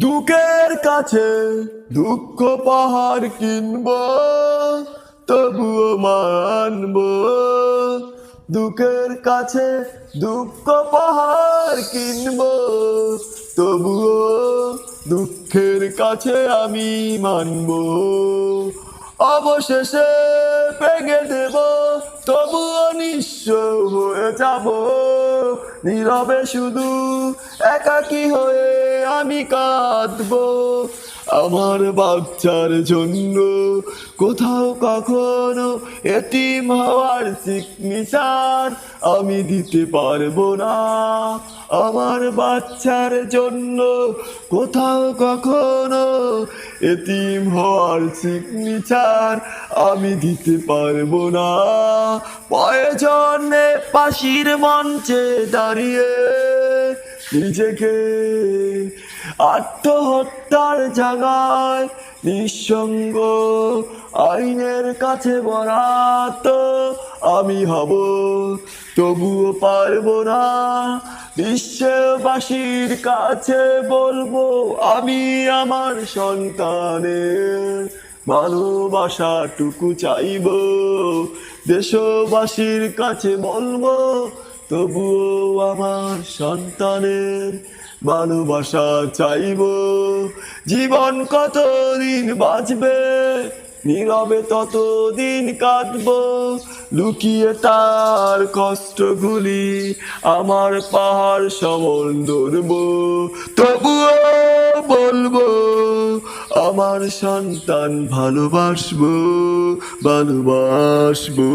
দুঃখের কাছে দুঃখ পাহাড় কিনব, তবুও মানব। দুঃখের কাছে দুঃখ পাহাড় কিনব, তবুও দুঃখের কাছে আমি মানব। অবশেষে ভেঙে দেব, তবুও নিঃস্ব হয়ে যাব। নীরবে শুধু একাকী হয়ে আমি কাঁদবো। আমার বাচ্চার জন্য কোথাও কখনো এতিম হওয়ার সিগনেচার আমি দিতে পারবো না। আমার বাচ্চার জন্য কোথাও কখনো এতিম হওয়ার সিগনেচার আমি দিতে পারবো না। প্রয়োজনে ফাঁসির মঞ্চে দাঁড়িয়ে নিজেকে আত্মহত্যার জায়গায় নিঃসঙ্গ আইনের কাছে বরাত আমি হব, তবুও পারবো না। বিশ্ববাসীর কাছে বলবো আমি আমার সন্তানের ভালোবাসাটুকু চাইব। দেশবাসীর কাছে বলবো তবুও আমার সন্তানের ভালোবাসা চাইব। জীবন কতদিন বাঁচবে, নীরবে ততদিন কাঁদব। লুকিয়ে তার কষ্টগুলি আমার পাহাড় সমান ধরব। তবুও বলবো আমার সন্তান ভালোবাসবো, ভালোবাসবো।